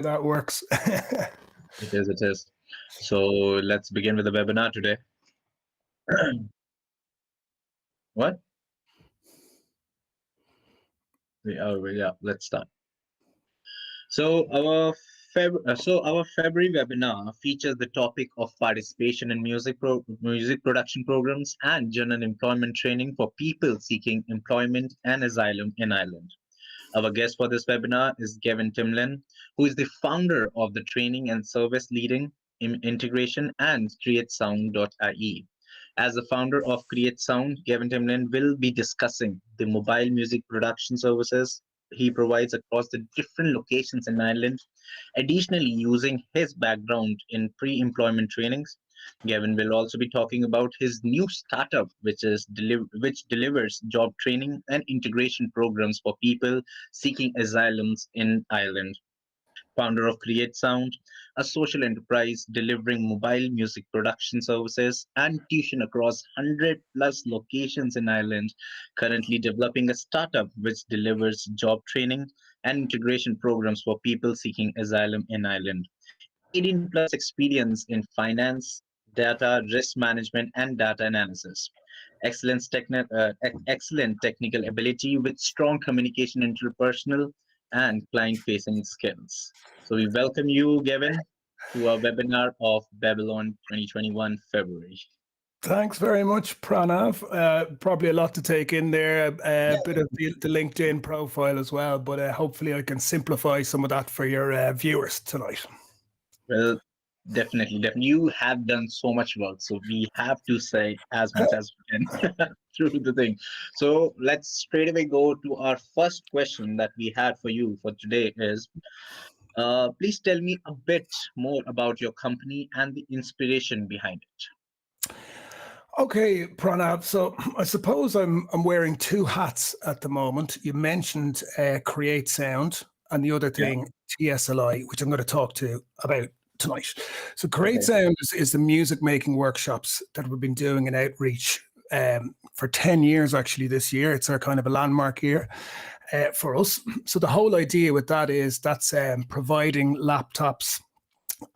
That works. It is, it is. So let's begin with the webinar today. What? Yeah, let's start. So our February webinar features the topic of participation in music production programs and general employment training for people seeking employment and asylum in Ireland. Our guest for this webinar is Gavin Timlin, who is the founder of the training and service leading Integration and Createsound.ie. As the founder of Create Sound, Gavin Timlin will be discussing the mobile music production services he provides across the different locations in Ireland. Additionally, using his background in pre-employment trainings, Gavin will also be talking about his new startup, which delivers job training and integration programs for people seeking asylums in Ireland. Founder of Create Sound, a social enterprise delivering mobile music production services and tuition across 100 plus locations in Ireland, currently developing a startup which delivers job training and integration programs for people seeking asylum in Ireland. 18 plus experience in finance, data, risk management, and data analysis. Excellent technical ability with strong communication, interpersonal, and client facing skills. So, we welcome you, Gavin, to our webinar of Babylon 2021 February. Thanks very much, Pranav. Probably a lot to take in there, a bit of the LinkedIn profile as well, but hopefully I can simplify some of that for your viewers tonight. Well, definitely. You have done so much work, so we have to say as much as we can through the thing. So let's straight away go to our first question that we had for you for today is, please tell me a bit more about your company and the inspiration behind it. Okay, Pranav. So I suppose I'm wearing two hats at the moment. You mentioned Create Sound, and the other thing, TSLI, which I'm going to talk to about tonight. So Create Sound is the music making workshops that we've been doing in outreach for 10 years, actually, this year. It's our kind of a landmark year for us. So the whole idea with that is that's providing laptops,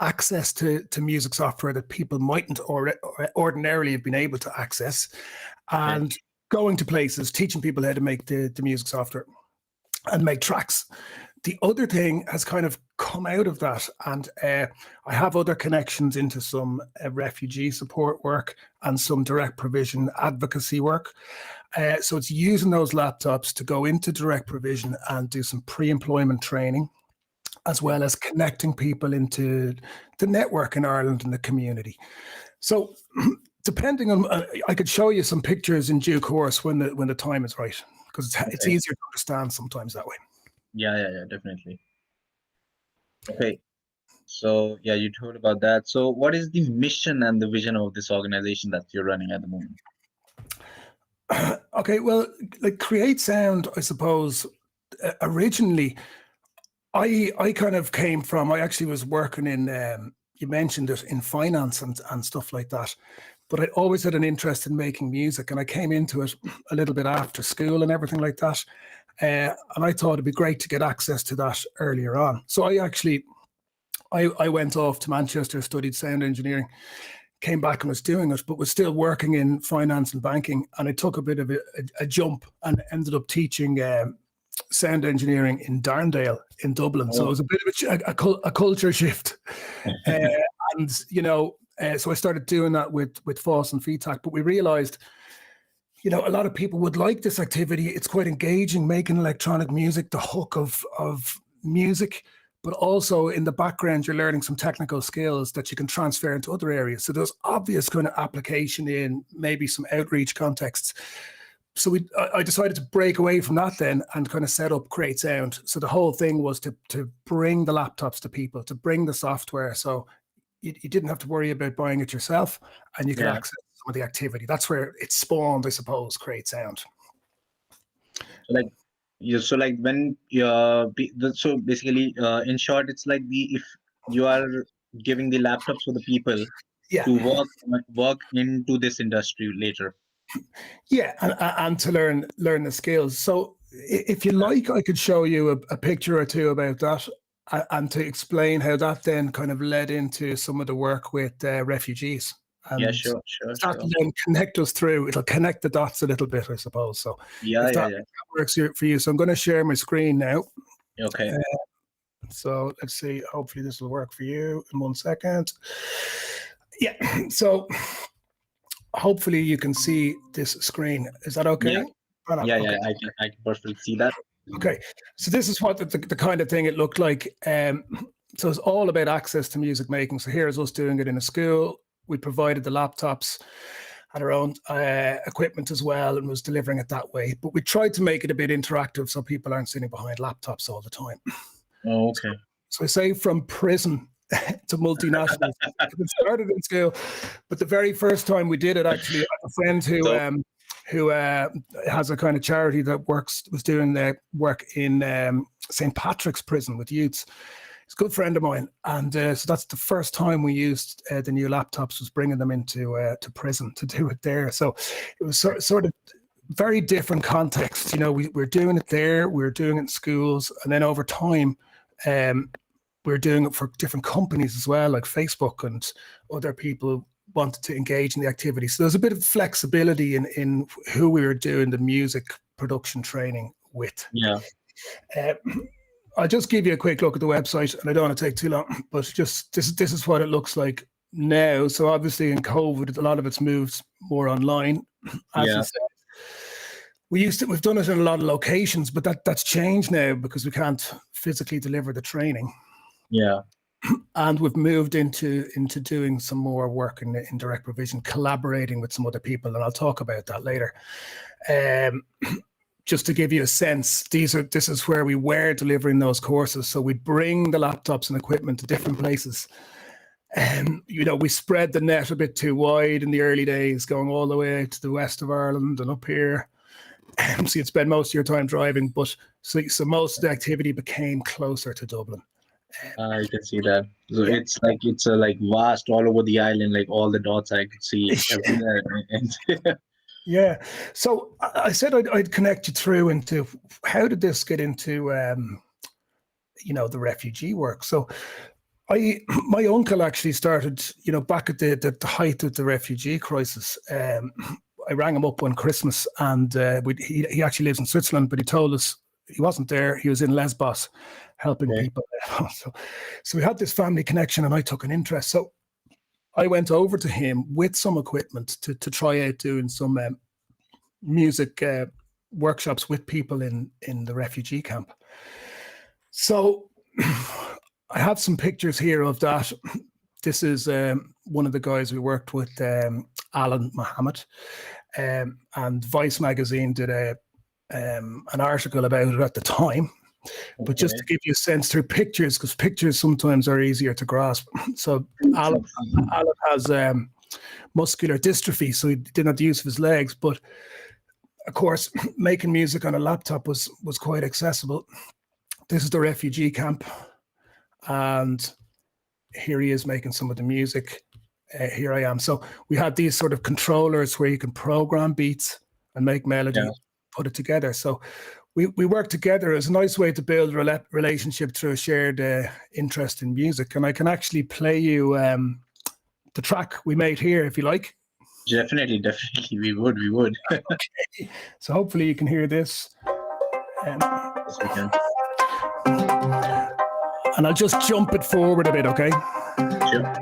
access to music software that people mightn't ordinarily have been able to access, and going to places, teaching people how to make the music software and make tracks. The other thing has kind of come out of that, and I have other connections into some refugee support work and some direct provision advocacy work. So it's using those laptops to go into direct provision and do some pre-employment training, as well as connecting people into the network in Ireland and the community. So depending on, I could show you some pictures in due course when the time is right, because it's easier to understand sometimes that way. Yeah, definitely. Okay, so yeah, you told about that. So what is the mission and the vision of this organization that you're running at the moment? Okay, well, like Create Sound, I suppose, originally, I kind of came from, I actually was working in, you mentioned it, in finance and stuff like that. But I always had an interest in making music, and I came into it a little bit after school and everything like that. And I thought it'd be great to get access to that earlier on. So I went off to Manchester, studied sound engineering, came back and was doing it, but was still working in finance and banking. And I took a bit of a jump and ended up teaching sound engineering in Darndale in Dublin. So it was a bit of a culture shift. And, you know, so I started doing that with FOSS and FETAC, but we realized, you know, a lot of people would like this activity. It's quite engaging, making electronic music, the hook of music, but also in the background, you're learning some technical skills that you can transfer into other areas. So there's obvious kind of application in maybe some outreach contexts. So I decided to break away from that then and kind of set up Create Sound. So the whole thing was to bring the laptops to people, to bring the software. So you didn't have to worry about buying it yourself, and you could access some of the activity. That's where it spawned, I suppose, Create Sound. So when so basically, in short, it's like if you are giving the laptops for the people to work into this industry later. Yeah, and to learn the skills. So if you like, I could show you a picture or two about that. and to explain how that then kind of led into some of the work with refugees. And Yeah, sure. that will then connect us through. It'll connect the dots a little bit, I suppose. So Yeah, if that works for you. So I'm going to share my screen now. Okay. So let's see. Hopefully this will work for you in 1 second. Yeah. So hopefully you can see this screen. Is that okay? Yeah, okay. I can perfectly see that. Okay. So this is what the kind of thing it looked like. So it's all about access to music making. So here's us doing it in a school. We provided the laptops, had our own equipment as well, and was delivering it that way. But we tried to make it a bit interactive so people aren't sitting behind laptops all the time. Oh, okay. So I say from prison to multinational. It started in school, but the very first time we did it, actually, I have a friend who has a kind of charity that was doing the work in St. Patrick's Prison with youths. He's a good friend of mine, and so that's the first time we used the new laptops, was bringing them into to prison to do it there. So it was sort of very different context. You know, we're doing it there, we're doing it in schools, and then over time, we're doing it for different companies as well, like Facebook and other people wanted to engage in the activity. So there's a bit of flexibility in who we were doing the music production training with. Yeah. I'll just give you a quick look at the website, and I don't want to take too long, but just this is what it looks like now. So obviously in COVID, a lot of it's moved more online. As you said, we've done it in a lot of locations, but that's changed now because we can't physically deliver the training. Yeah. And we've moved into doing some more work in direct provision, collaborating with some other people, and I'll talk about that later. Just to give you a sense, this is where we were delivering those courses. So we'd bring the laptops and equipment to different places. You know, we spread the net a bit too wide in the early days, going all the way to the west of Ireland and up here. So you'd spend most of your time driving, but so most of the activity became closer to Dublin. I can see that. So it's like vast all over the island, like all the dots I could see everywhere. Yeah. So I said I'd connect you through into how did this get into, the refugee work. So my uncle actually started, back at the height of the refugee crisis. I rang him up one Christmas, and he actually lives in Switzerland, but he told us he wasn't there. He was in Lesbos helping people. So we had this family connection, and I took an interest. So I went over to him with some equipment to try out doing some music workshops with people in the refugee camp. So I have some pictures here of that. This is one of the guys we worked with, Alan Mohammed, and Vice magazine did an article about it at the time. But just to give you a sense through pictures, because pictures sometimes are easier to grasp. So Alan has muscular dystrophy, so he didn't have the use of his legs. But of course, making music on a laptop was quite accessible. This is the refugee camp, and here he is making some of the music. Here I am. So we had these sort of controllers where you can program beats and make melody, put it together. So we work together as a nice way to build a relationship through a shared interest in music. And I can actually play you the track we made here, if you like. Definitely. We would. Okay. So hopefully you can hear this. Yes, we can. And I'll just jump it forward a bit, okay? Sure.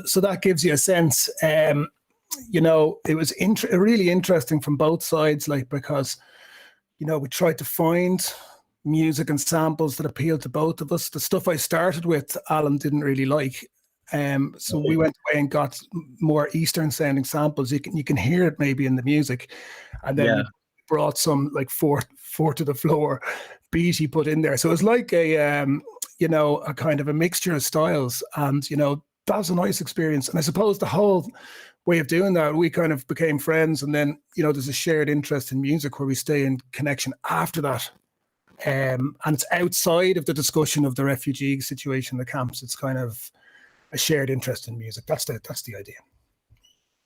So that gives you a sense. It was really interesting from both sides, like, because, we tried to find music and samples that appealed to both of us. The stuff I started with, Alan didn't really like. So we went away and got more Eastern sounding samples. You can hear it maybe in the music. And then we brought some like four to the floor beat he put in there. So it was like a kind of a mixture of styles, and, that was a nice experience. And I suppose the whole way of doing that. We kind of became friends, and then, you know, there's a shared interest in music where we stay in connection after that. And it's outside of the discussion of the refugee situation in the camps. It's kind of a shared interest in music. That's the idea.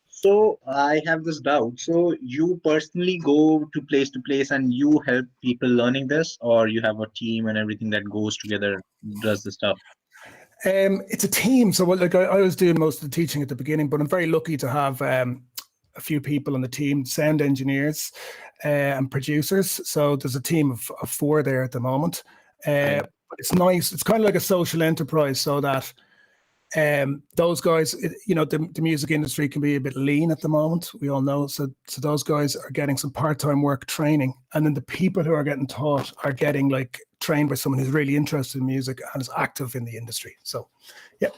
So I have this doubt. So you personally go to place and you help people learning this, or you have a team and everything that goes together, does the stuff? It's a team. So like I was doing most of the teaching at the beginning, but I'm very lucky to have a few people on the team, sound engineers and producers. So there's a team of 4 there at the moment. But it's nice. It's kind of like a social enterprise, so that those guys, you know, the music industry can be a bit lean at the moment. We all know. So those guys are getting some part-time work training, and then the people who are getting taught are getting like trained by someone who's really interested in music and is active in the industry. So, yeah.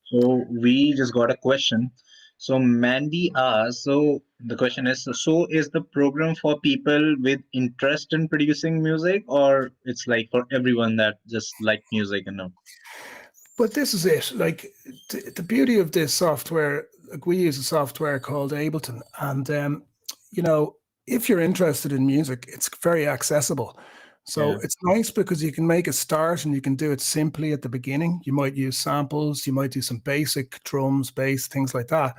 So we just got a question. So Mandy asks, so the question is, so is the program for people with interest in producing music, or it's like for everyone that just like music and know? But this is it. Like the beauty of this software, like we use a software called Ableton, and you know, if you're interested in music, it's very accessible. So Yeah. it's nice because you can make a start and you can do it simply at the beginning. You might use samples, you might do some basic drums, bass, things like that.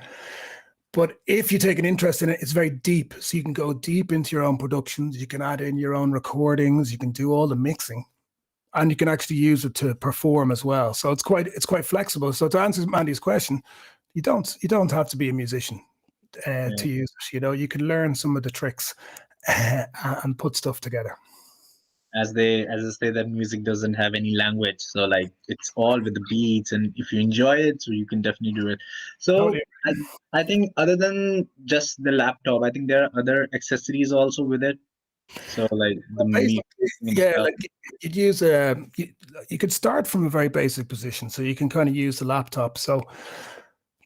But if you take an interest in it, it's very deep. So you can go deep into your own productions, you can add in your own recordings, you can do all the mixing, and you can actually use it to perform as well. So it's quite flexible. So to answer Mandy's question, you don't have to be a musician to use it. You know, you can learn some of the tricks and put stuff together. As they say that music doesn't have any language, so like it's all with the beats, and if you enjoy it, so you can definitely do it. So Totally. I think other than just the laptop, I think there are other accessories also with it. So like the Basically, mixing and yeah, stuff. like you'd use you could start from a very basic position, so you can kind of use the laptop. So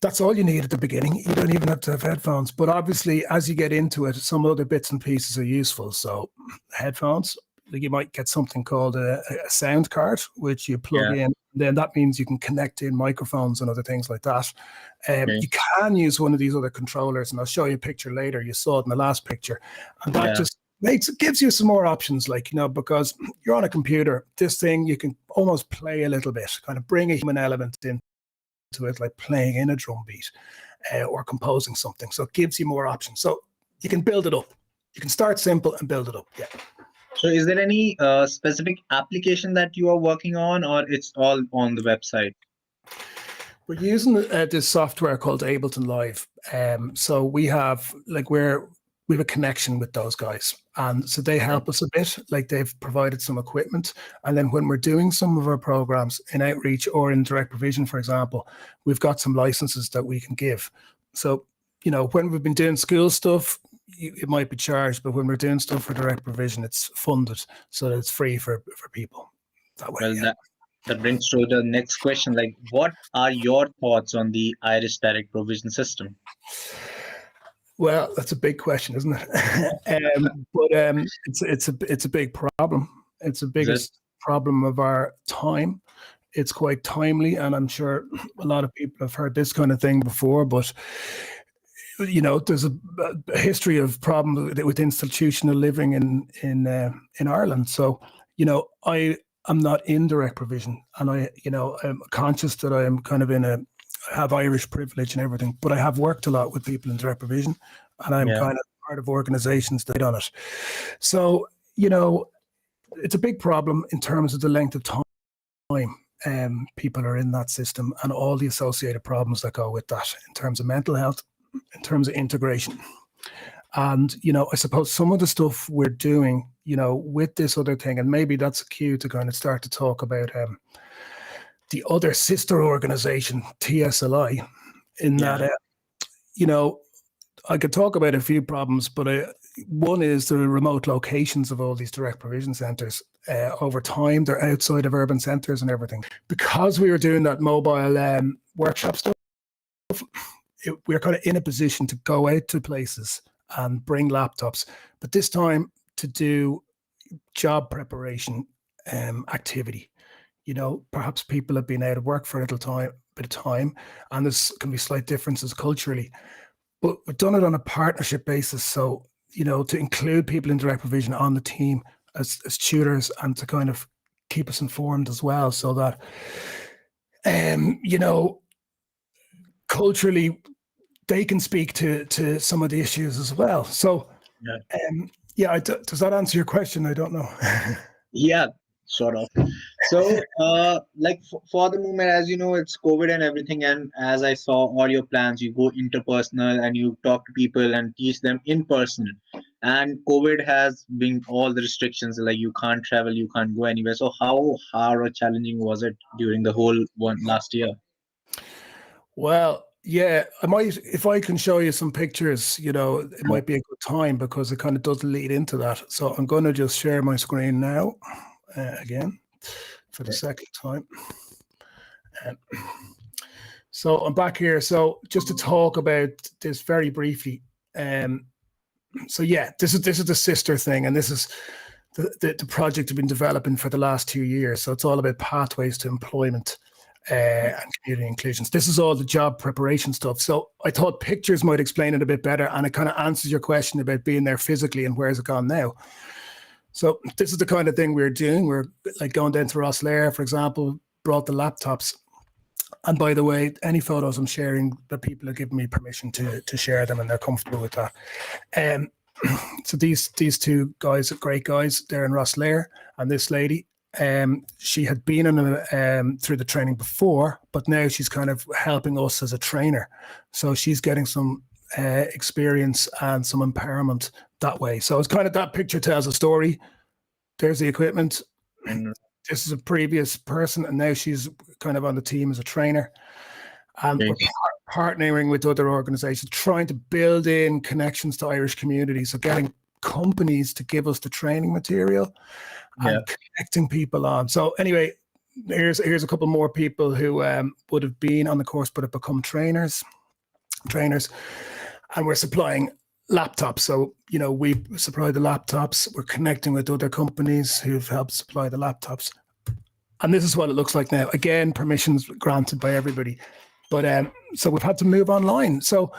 that's all you need at the beginning. You don't even have to have headphones. But obviously, as you get into it, some other bits and pieces are useful. So headphones, like you might get something called a sound card, which you plug Yeah. in. Then that means you can connect in microphones and other things like that. Okay. You can use one of these other controllers, and I'll show you a picture later. You saw it in the last picture, and that Yeah. just gives you some more options, like, you know, because you're on a computer. This thing you can almost play a little bit, kind of bring a human element into it, like playing in a drum beat or composing something. So it gives you more options. So you can build it up. You can start simple and build it up. Yeah. So is there any specific application that you are working on, or it's all on the website? We're using this software called Ableton Live. So we have we have a connection with those guys, and so they help us a bit. Like they've provided some equipment, and then when we're doing some of our programs in outreach or in direct provision, for example, we've got some licenses that we can give. So, you know, when we've been doing school stuff, it might be charged, but when we're doing stuff for direct provision, it's funded, so that it's free for people that way. Well, Yeah. that brings to the next question. Like, what are your thoughts on the Irish direct provision system? Well, that's a big question, isn't it? But it's a big problem. It's the Is it? biggest problem of our time. It's quite timely, and I'm sure a lot of people have heard this kind of thing before. But you know, there's a history of problems with institutional living in Ireland. So, you know, I'm not in direct provision, and I'm conscious that I am kind of have Irish privilege and everything, but I have worked a lot with people in direct provision, and I'm Yeah. kind of part of organizations that on it. So, you know, it's a big problem in terms of the length of time people are in that system and all the associated problems that go with that in terms of mental health, in terms of integration. And, you know, I suppose some of the stuff we're doing, you know, with this other thing, and maybe that's a cue to kind of start to talk about the other sister organization, TSLI, in that, you know, I could talk about a few problems, but one is the remote locations of all these direct provision centres. Over time, they're outside of urban centres and everything. Because we were doing that mobile workshop stuff, we're kind of in a position to go out to places and bring laptops, but this time to do job preparation activity. You know, perhaps people have been out of work for a little time, bit of time, and there's can be slight differences culturally. But we've done it on a partnership basis. So, to include people in direct provision on the team as tutors and to kind of keep us informed as well, so that, culturally they can speak to some of the issues as well. So, does that answer your question? I don't know. Yeah, sort of. So, for the moment, as you know, it's COVID and everything, and as I saw all your plans, you go interpersonal and you talk to people and teach them in person. And COVID has been all the restrictions, like you can't travel, you can't go anywhere. So, how hard or challenging was it during the whole one last year? Well, yeah, I might, if I can show you some pictures, it might be a good time because it kind of does lead into that. So I'm going to just share my screen now again for the second time. So I'm back here. So just to talk about this very briefly. So yeah, this is the sister thing, and this is the project I've been developing for the last 2 years. So it's all about pathways to employment and community inclusions. This is all the job preparation stuff. So I thought pictures might explain it a bit better, and it kind of answers your question about being there physically and where's it gone now. So this is the kind of thing we're doing. We're like going down to Rosslare, for example, brought the laptops. And by the way, any photos I'm sharing, the people have given me permission to share them, and they're comfortable with that. So these two guys are great guys. They're in Rosslare, and this lady, she had been in through the training before, but now she's kind of helping us as a trainer. So she's getting some experience and some empowerment that way. So it's kind of, that picture tells a story. There's the equipment. This is a previous person, and now she's kind of on the team as a trainer. And we're partnering with other organizations, trying to build in connections to Irish communities. So getting companies to give us the training material and connecting people on. So anyway, here's a couple more people who would have been on the course but have become trainers, and we're supplying laptops. So, we supply the laptops. We're connecting with other companies who've helped supply the laptops. And this is what it looks like now. Again, permissions granted by everybody. But so we've had to move online. So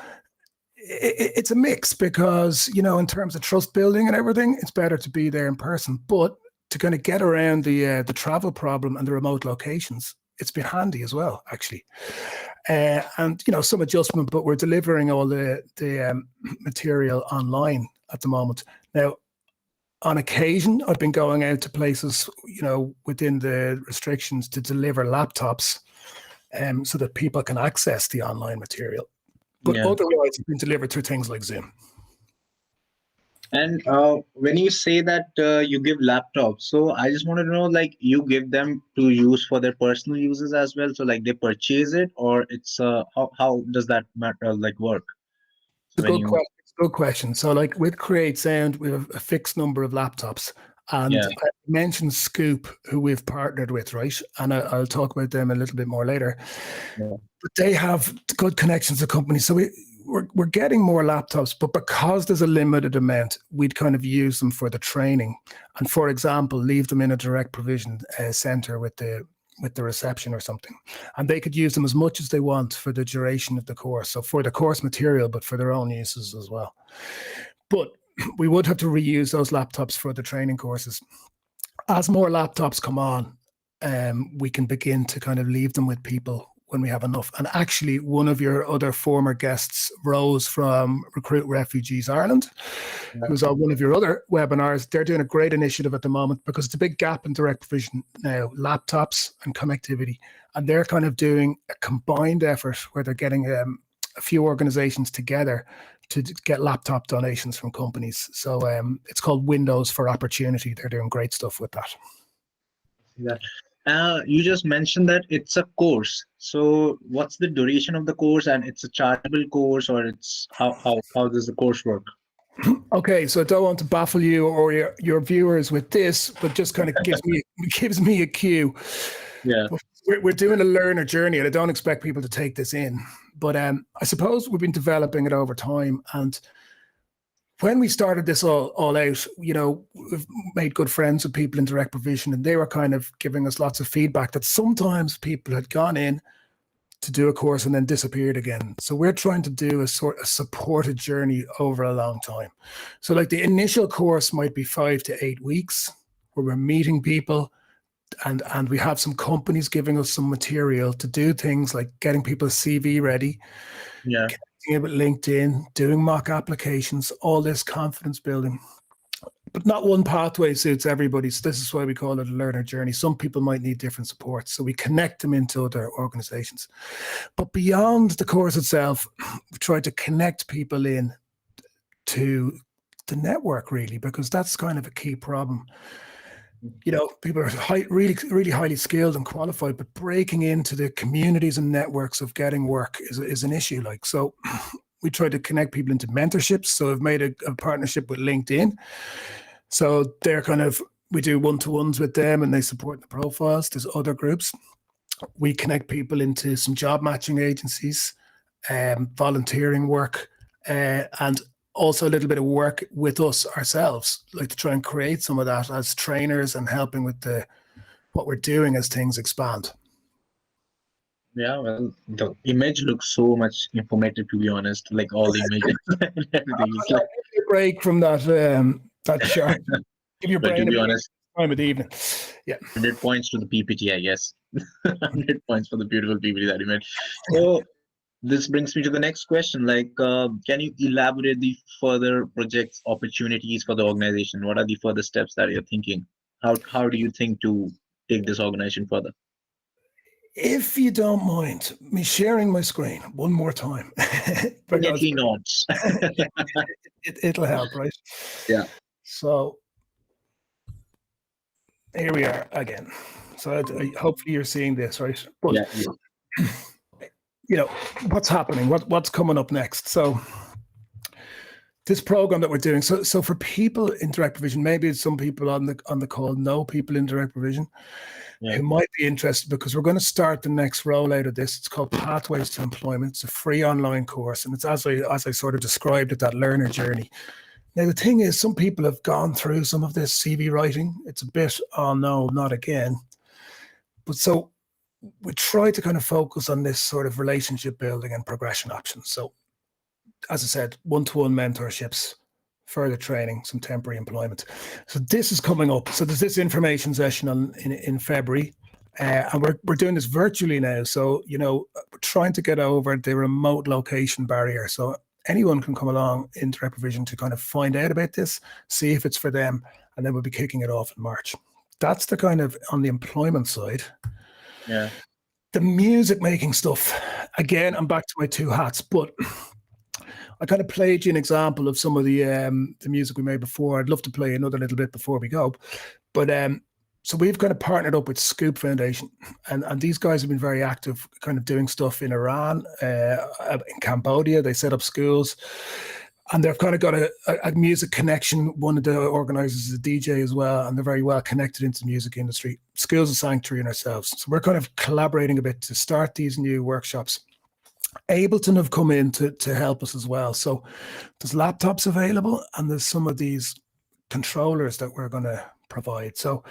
it's a mix because, in terms of trust building and everything, it's better to be there in person. But to kind of get around the travel problem and the remote locations, it's been handy as well, actually. And some adjustment, but we're delivering all the material online at the moment. Now, on occasion, I've been going out to places, within the restrictions to deliver laptops, so that people can access the online material. But otherwise, it's been delivered through things like Zoom. And when you say that you give laptops, so I just wanted to know, like, you give them to use for their personal uses as well. So like they purchase it, or it's how does that matter, like work? It's a good question. So like with Createsound, we have a fixed number of laptops. And I mentioned Scoop, who we've partnered with, right? And I'll talk about them a little bit more later. Yeah. But they have good connections to companies. So we're getting more laptops, but because there's a limited amount, we'd kind of use them for the training. And for example, leave them in a direct provision center with the reception or something. And they could use them as much as they want for the duration of the course. So for the course material, but for their own uses as well. But we would have to reuse those laptops for the training courses. As more laptops come on, we can begin to kind of leave them with people when we have enough. And actually, one of your other former guests, Rose from Recruit Refugees Ireland, who's on one of your other webinars, they're doing a great initiative at the moment because it's a big gap in direct provision now, laptops and connectivity. And they're kind of doing a combined effort where they're getting a few organizations together to get laptop donations from companies. So it's called Windows for Opportunity. They're doing great stuff with that. You just mentioned that it's a course. So what's the duration of the course, and it's a chargeable course, or it's how does the course work? Okay, so I don't want to baffle you or your viewers with this, but just kind of gives me a cue. Yeah. We're doing a learner journey, and I don't expect people to take this in. But I suppose we've been developing it over time. And when we started this all out, we've made good friends with people in direct provision, and they were kind of giving us lots of feedback that sometimes people had gone in, to do a course and then disappeared again. So we're trying to do a sort of supported journey over a long time. So like the initial course might be 5 to 8 weeks where we're meeting people, and we have some companies giving us some material to do things like getting people's CV ready, connecting it with LinkedIn, doing mock applications, all this confidence building. But not one pathway suits everybody. So this is why we call it a learner journey. Some people might need different support. So we connect them into other organizations. But beyond the course itself, we try to connect people in to the network, really, because that's kind of a key problem. You know, people are really highly skilled and qualified, but breaking into the communities and networks of getting work is an issue. Like, so we try to connect people into mentorships. So I've made a partnership with LinkedIn. So they're we do one-to-ones with them and they support the profiles. There's other groups. We connect people into some job matching agencies, volunteering work, and also a little bit of work with us ourselves, like to try and create some of that as trainers and helping with what we're doing as things expand. Yeah, well, the image looks so much informative, to be honest, like all the images and everything. It's like, give you a break from that chart. Give your but brain to be a honest, time of the evening. Yeah. 100 points to the PPT, I guess. 100 points for the beautiful PPT that you made. So this brings me to the next question. Like, can you elaborate the further projects, opportunities for the organization? What are the further steps that you're thinking? How do you think to take this organization further? If you don't mind me sharing my screen one more time, Definitely not. it'll help, right? Yeah. So here we are again. So hopefully you're seeing this, right? But, Yeah. you know, what's happening? What's coming up next? So this program that we're doing. So for people in direct provision, maybe some people on the call know people in direct provision who might be interested, because we're going to start the next rollout of this. It's called Pathways to Employment. It's a free online course, and it's as I sort of described it, that learner journey. Now the thing is, some people have gone through some of this CV writing. It's a bit, oh no, not again. But so we try to kind of focus on this sort of relationship building and progression options. So as I said, one-to-one mentorships, further training, some temporary employment. So this is coming up. So there's this information session in February, and we're doing this virtually now. So, you know, we're trying to get over the remote location barrier. So anyone can come along in direct provision to kind of find out about this, see if it's for them, and then we'll be kicking it off in March. That's the kind of on the employment side. Yeah. The music making stuff, again, I'm back to my two hats, but I kind of played you an example of some of the music we made before. I'd love to play another little bit before we go. But so we've kind of partnered up with Scoop Foundation, and these guys have been very active, kind of doing stuff in Iran, in Cambodia. They set up schools, and they've kind of got a music connection. One of the organizers is a DJ as well, and they're very well connected into the music industry. Schools of Sanctuary and ourselves. So we're kind of collaborating a bit to start these new workshops. Ableton have come in to help us as well. So there's laptops available, and there's some of these controllers that we're going to provide. So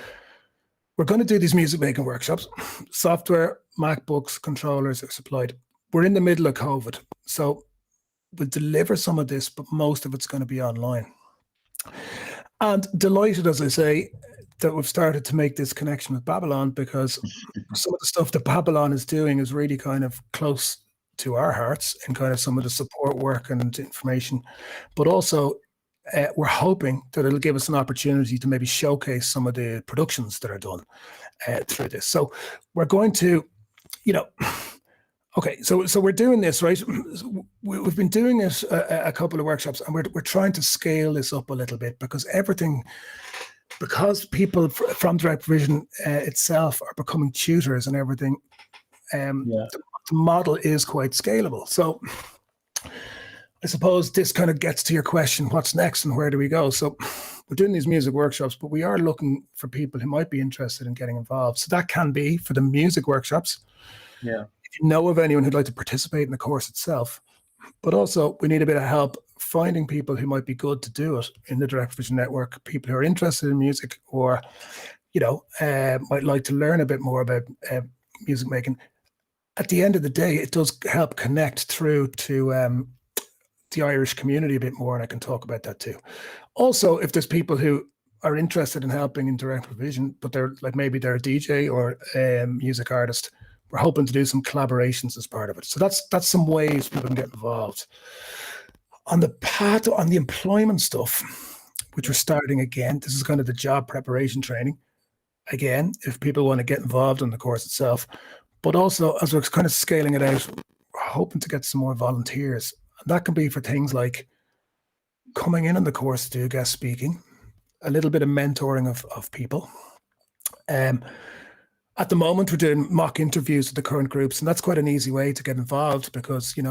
we're going to do these music making workshops. Software, MacBooks, controllers are supplied. We're in the middle of COVID, so we'll deliver some of this, but most of it's going to be online. And delighted, as I say, that we've started to make this connection with Babylon, because some of the stuff that Babylon is doing is really kind of close to our hearts and kind of some of the support work and information, but also we're hoping that it'll give us an opportunity to maybe showcase some of the productions that are done through this. So we're going to, you know, okay, so we're doing this, right? We've been doing this a couple of workshops, and we're trying to scale this up a little bit, because people from direct provision itself are becoming tutors and everything. The model is quite scalable. So I suppose this kind of gets to your question, what's next and where do we go? So we're doing these music workshops, but we are looking for people who might be interested in getting involved. So that can be for the music workshops. Yeah. If you know of anyone who'd like to participate in the course itself, but also we need a bit of help finding people who might be good to do it in the direct provision network, people who are interested in music, or, you know, might like to learn a bit more about music making. at the end of the day, it does help connect through to the Irish community a bit more, and I can talk about that too. Also, if there's people who are interested in helping in direct provision, but they're like, maybe they're a DJ or a music artist, we're hoping to do some collaborations as part of it. So that's some ways people can get involved. On the employment stuff, which we're starting again, this is kind of the job preparation training. Again, if people want to get involved in the course itself, but also as we're kind of scaling it out, we're hoping to get some more volunteers. And that can be for things like coming in on the course to do guest speaking, a little bit of mentoring of people. At the moment, we're doing mock interviews with the current groups, and that's quite an easy way to get involved because, you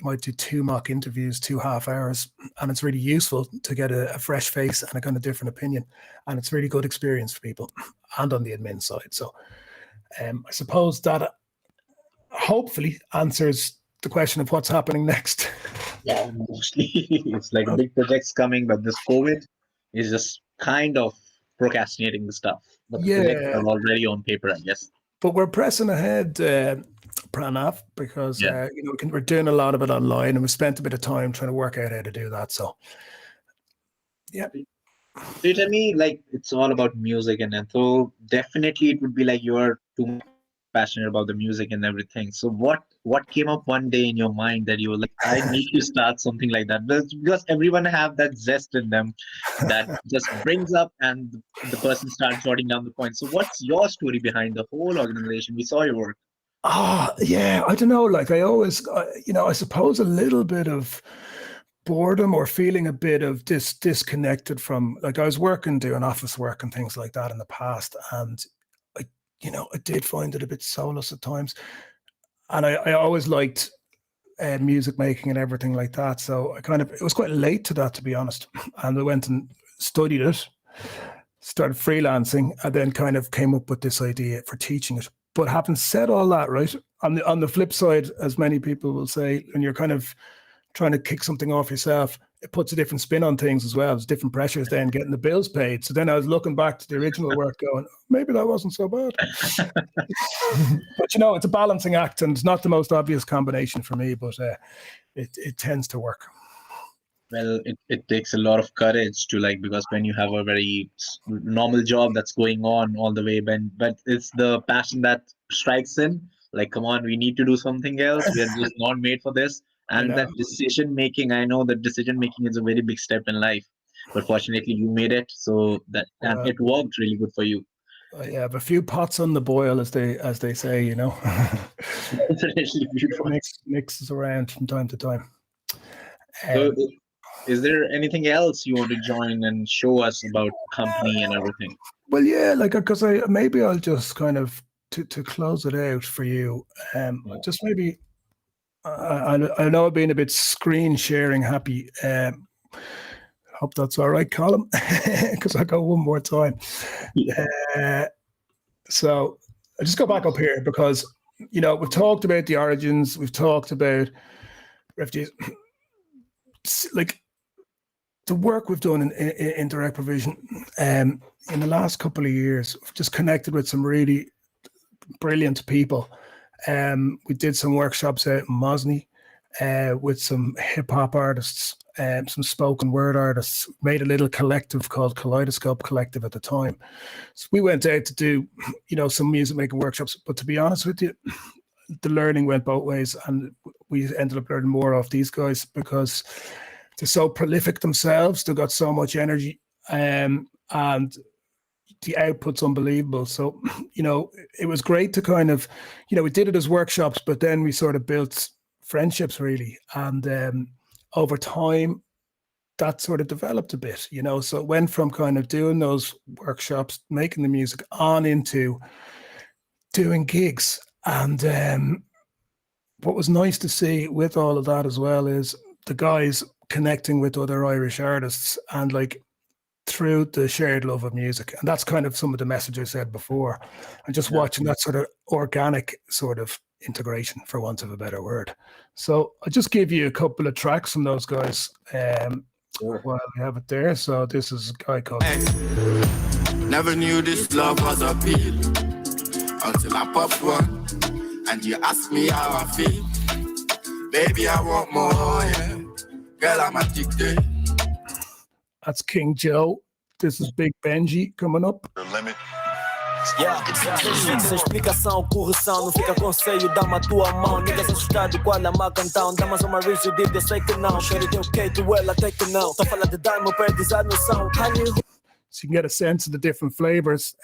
might do 2 mock interviews, 2 half hours, and it's really useful to get a fresh face and a kind of different opinion. And it's really good experience for people and on the admin side. So I suppose that hopefully answers the question of what's happening next. Yeah, mostly it's like big projects coming, but this COVID is just kind of procrastinating the stuff. But the projects are already on paper, I guess. But we're pressing ahead, Pranav, because we're doing a lot of it online, and we spent a bit of time trying to work out how to do that. So, yeah. So you tell me, like, it's all about music, and so definitely it would be like you're too passionate about the music and everything. So what came up one day in your mind that you were like, I need to start something like that? Because everyone have that zest in them that just brings up, and the person starts jotting down the points. So what's your story behind the whole organization? We saw your work. Yeah, I don't know. Like I always, I suppose a little bit of boredom or feeling a bit of disconnected from, like, I was doing office work and things like that in the past, and I did find it a bit soulless at times. And I always liked music making and everything like that. So it was quite late to that, to be honest. And I went and studied it, started freelancing, and then kind of came up with this idea for teaching it. But having said all that, right, on the flip side, as many people will say, when you're kind of trying to kick something off yourself, it puts a different spin on things as well. There's different pressures then getting the bills paid. So then I was looking back to the original work going, maybe that wasn't so bad. But, it's a balancing act, and it's not the most obvious combination for me, but it tends to work. Well, it takes a lot of courage to, because when you have a very normal job that's going on all the way, but it's the passion that strikes in, like, come on, we need to do something else. We are just not made for this. And that decision making, I know that decision making is a very big step in life, but fortunately you made it. So and it worked really good for you. I have a few pots on the boil, as they say, mixes around from time to time. So is there anything else you want to join and show us about company and everything? Well, yeah, because maybe I'll just kind of to close it out for you. Just maybe. I know I've been a bit screen sharing happy. Hope that's all right, Colin, because I go one more time. So I just go back up here because, we've talked about the origins. We've talked about refugees. Like the work we've done in direct provision in the last couple of years, we've just connected with some really brilliant people. We did some workshops out in Mosney with some hip hop artists, some spoken word artists, made a little collective called Kaleidoscope Collective at the time. So we went out to do, some music making workshops, but to be honest with you, the learning went both ways, and we ended up learning more off these guys because they're so prolific themselves. They've got so much energy, and the output's unbelievable. So, it was great to kind of, we did it as workshops, but then we sort of built friendships really. And over time, that sort of developed a bit, so it went from kind of doing those workshops, making the music, on into doing gigs. And what was nice to see with all of that as well is the guys connecting with other Irish artists and through the shared love of music. And that's kind of some of the message I said before. And just watching that sort of organic sort of integration, for want of a better word. So I'll just give you a couple of tracks from those guys while we have it there. So this is a guy called... Never knew this love was appeal until I popped one. And you ask me how I feel. Baby, I want more, yeah. Girl, I'm addicted. That's King Joe. This is Big Benji coming up. The limit. Sem explicação, correção, não fica conselho, dá-me a tua mão. Niggas assustado, qual é a cantão? Dá mais uma reason, eu sei que não. Quero ter o que tu ela até que não. Tô falando de dar-me, perdes a noção. So you can get a sense of the different flavors.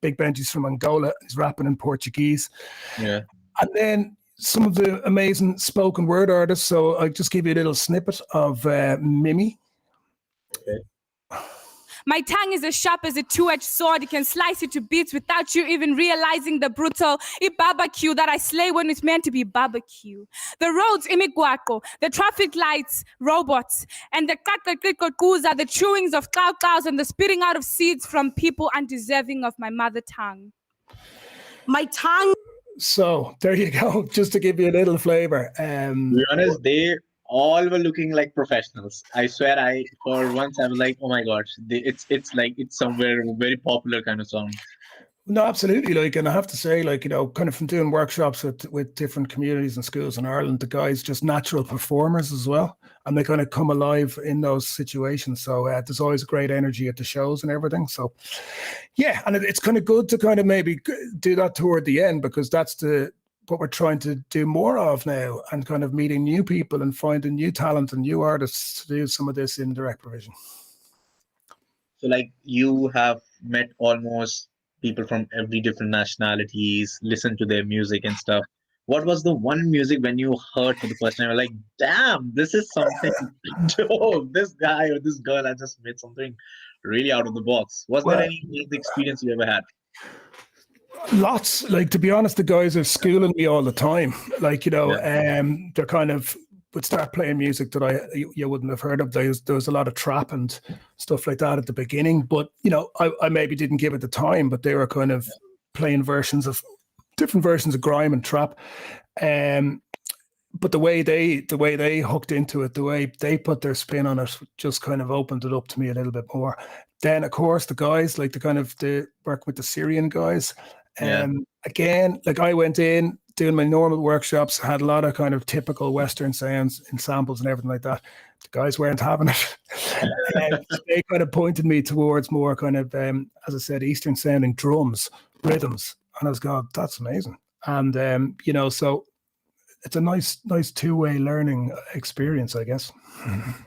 Big Benji's from Angola. He's rapping in Portuguese. Yeah. And then some of the amazing spoken word artists. So I'll just give you a little snippet of Mimi. Okay. My tongue is as sharp as a two-edged sword. You can slice it to bits without you even realizing the brutal barbecue that I slay when it's meant to be barbecue. The roads, imiguaco, the traffic lights, robots, and the kakakikokus are the chewings of clouds and the spitting out of seeds from people undeserving of my mother tongue. My tongue. So there you go, just to give you a little flavor. To be honest, they all were looking like professionals. I swear, for once I was like, oh my gosh, it's like it's somewhere very popular kind of song. No, absolutely. Like, and I have to say, like, you know, kind of from doing workshops with different communities and schools in Ireland, the guys just natural performers as well, and they kind of come alive in those situations. So there's always great energy at the shows and everything. So yeah, and it's kind of good to kind of maybe do that toward the end, because that's what we're trying to do more of now, and kind of meeting new people and finding new talent and new artists to do some of this in direct provision. So like you have met almost people from every different nationalities, listen to their music and stuff. What was the one music when you heard for the first time, you're like, damn, this is something dope. This guy or this girl has just made something really out of the box. Was there any experience you ever had? Lots. Like, to be honest, the guys are schooling me all the time. Like, you know, they're kind of would start playing music that you wouldn't have heard of. There was a lot of trap and stuff like that at the beginning, but you know, I maybe didn't give it the time, but they were kind of playing different versions of grime and trap. But the way they hooked into it, the way they put their spin on it, just kind of opened it up to me a little bit more. Then, of course, the guys, like the work with the Syrian guys. Again, like I went in doing my normal workshops, had a lot of kind of typical Western sounds and samples and everything like that. The guys weren't having it. They kind of pointed me towards more kind of, as I said, Eastern sounding drums, rhythms. And I was going, that's amazing. And, you know, so it's a nice two-way learning experience, I guess.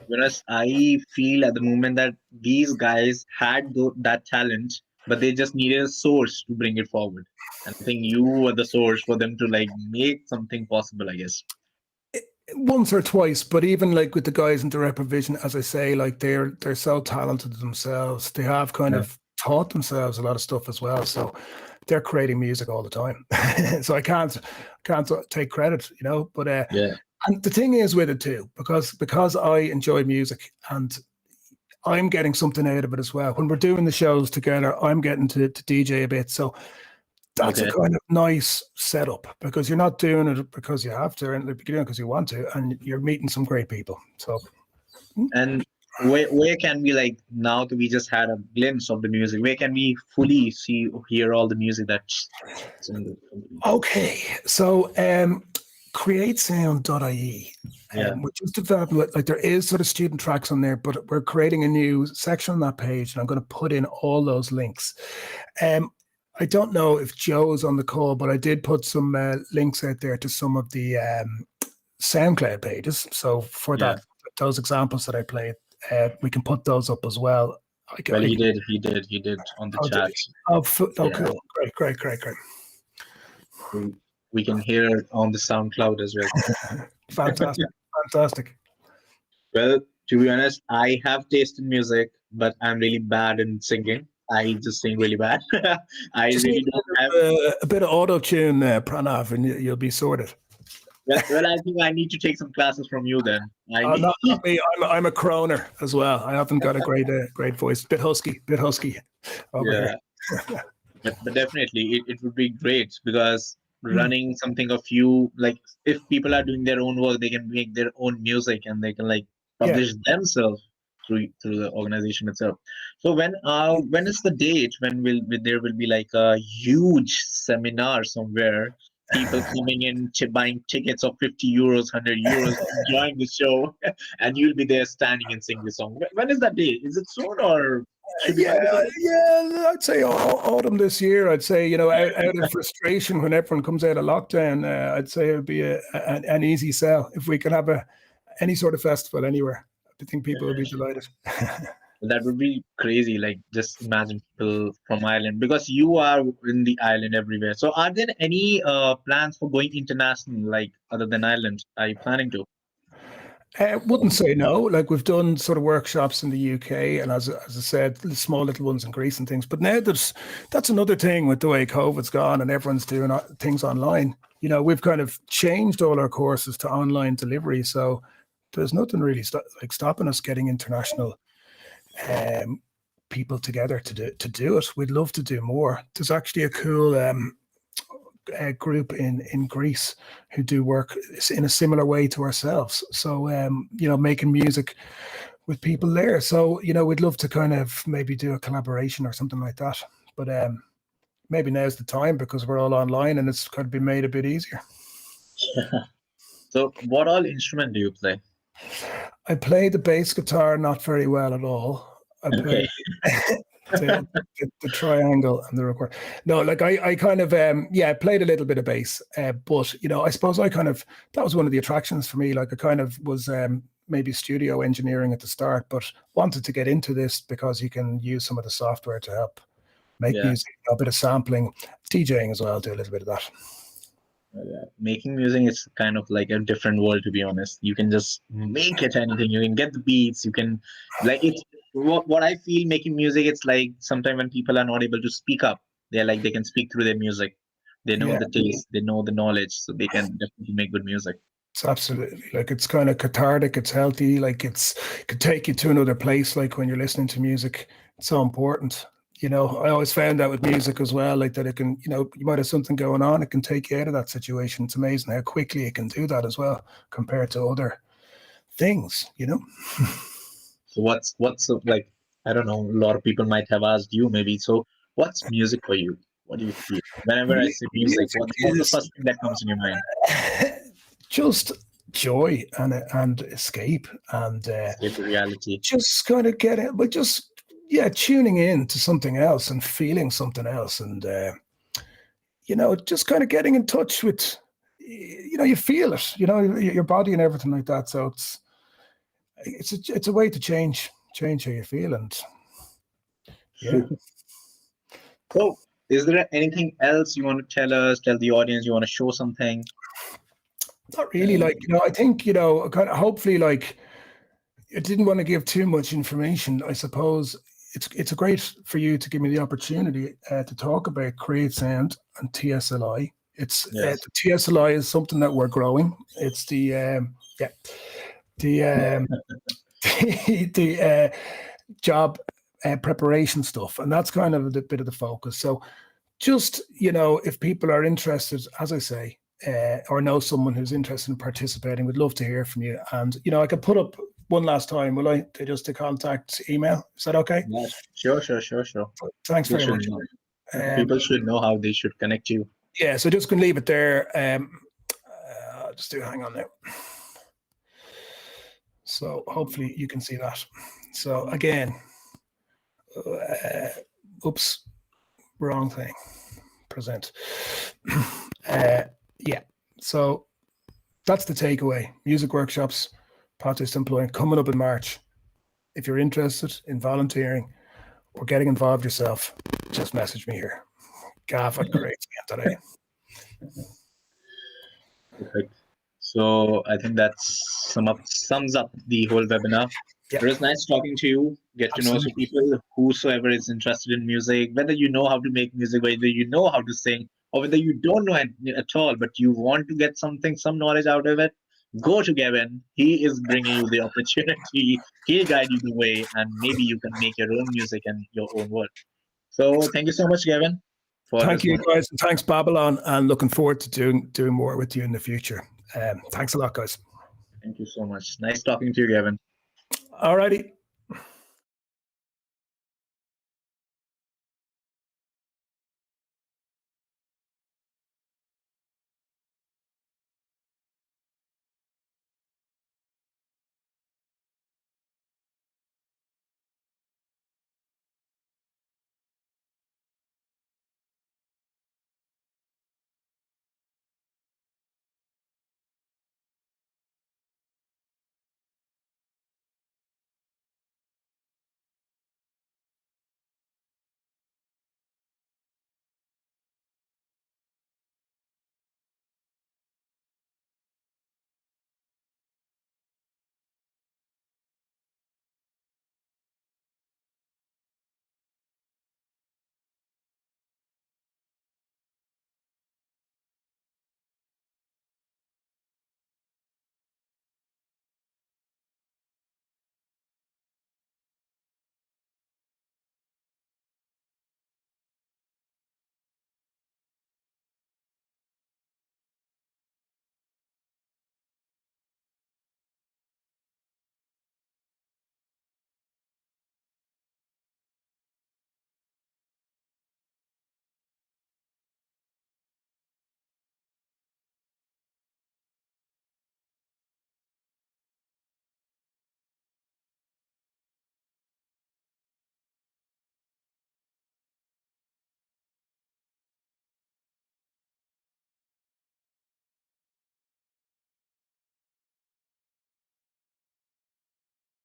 Whereas I feel at the moment that these guys had that talent, but they just needed a source to bring it forward. And I think you were the source for them to like make something possible, I guess. Once or twice, but even like with the guys in direct provision, as I say, like they're so talented themselves. They have kind of taught themselves a lot of stuff as well. So they're creating music all the time. So I can't take credit, you know. But and the thing is with it too, because I enjoy music and I'm getting something out of it as well. When we're doing the shows together, I'm getting to DJ a bit. So that's a kind of nice setup, because you're not doing it because you have to, and you're doing it because you want to, and you're meeting some great people. So, and where can we, like, now that we just had a glimpse of the music, where can we fully hear all the music that's in the company? Okay, so Createsound.ie. We're just developing, like, there is sort of student tracks on there, but we're creating a new section on that page, and I'm going to put in all those links. I don't know if Joe's on the call, but I did put some links out there to some of the SoundCloud pages. So for those examples that I played, we can put those up as well. He did on the chat. Cool. Great. We can hear it on the SoundCloud as well. Fantastic. Well, to be honest, I have tasted music, but I'm really bad in singing. I just sing really bad. I just really don't have a bit of auto-tune, Pranav, and you'll be sorted. Well, I think I need to take some classes from you then. Not me. I'm a croner as well. I haven't got a great voice. Bit husky over here. But definitely, it would be great, because running something of you, like, if people are doing their own work, they can make their own music and they can like publish themselves through the organization itself. So when is the date when there will be like a huge seminar somewhere people coming in, buying tickets of 50 euros, 100 euros, enjoying the show, and you'll be there standing and singing the song. When is that day? Is it soon or should we? Yeah, I'd say autumn this year. I'd say, out of frustration when everyone comes out of lockdown, I'd say it would be an easy sell if we could have any sort of festival anywhere. I think people would be delighted. That would be crazy. Like, just imagine people from Ireland, because you are in the island everywhere. So are there any plans for going international, like other than Ireland? Are you planning to? Wouldn't say no. Like, we've done sort of workshops in the UK, and as I said, the small little ones in Greece and things. But now that's another thing with the way COVID's gone and everyone's doing things online. We've kind of changed all our courses to online delivery. So there's nothing really stopping us getting international people together to do it. We'd love to do more. There's actually a cool group in Greece who do work in a similar way to ourselves. So making music with people there. So we'd love to kind of maybe do a collaboration or something like that. But maybe now's the time, because we're all online and it's kind of been made a bit easier. So what all instrument do you play? I play the bass guitar not very well at all. I play the triangle and the record. No, like I kind of I played a little bit of bass, but I suppose that was one of the attractions for me. Like, I kind of was maybe studio engineering at the start, but wanted to get into this because you can use some of the software to help make music, a bit of sampling, DJing as well. Do a little bit of that. Making music is kind of like a different world, to be honest. You can just make it anything. You can get the beats. You can, like, it's what I feel making music. It's like sometimes when people are not able to speak up, they can speak through their music. They know the taste, they know the knowledge, so they can definitely make good music. It's absolutely, like, it's kind of cathartic. It's healthy. Like, it could take you to another place. Like, when you're listening to music, it's so important. I always found that with music as well, like, that it can, you might have something going on, it can take you out of that situation. It's amazing how quickly it can do that as well, compared to other things, So what's like, I don't know, a lot of people might have asked you maybe, so what's music for you? What do you feel? Whenever I say music, what's the first thing that comes in your mind? Just joy and escape and Escape reality. Just kind of get it, but just tuning in to something else and feeling something else, and just kind of getting in touch with, you feel it, your body and everything like that. So it's a way to change how you feel, and So, is there anything else you want to tell the audience? You want to show something? Not really. Like, I think, kind of, hopefully, like, I didn't want to give too much information. I suppose it's great for you to give me the opportunity to talk about Createsound and TSLI. The TSLI is something that we're growing. It's the job preparation stuff, and that's kind of a bit of the focus. So just, if people are interested, as I say, or know someone who's interested in participating, we'd love to hear from you. And I could put up one last time, will I? Just to contact email. Is that okay? Yeah, sure. Thanks very much. People should know how they should connect you. Yeah, so just going to leave it there. Hang on now. So hopefully you can see that. So again, oops, wrong thing. Present. So that's the takeaway. Music workshops, Protest Employing, coming up in March. If you're interested in volunteering or getting involved yourself, just message me here. Gavin Timlin. Perfect. So I think that sums up the whole webinar. Yeah. It was nice talking to you. Get to know some people, whosoever is interested in music, whether you know how to make music, whether you know how to sing, or whether you don't know at all, but you want to get some knowledge out of it. Go to Gavin. He is bringing you the opportunity. He'll guide you the way, and maybe you can make your own music and your own work. So thank you so much, Gavin. Thank you, guys. And thanks, Babylon. And looking forward to doing more with you in the future. Thanks a lot, guys. Thank you so much. Nice talking to you, Gavin. All righty.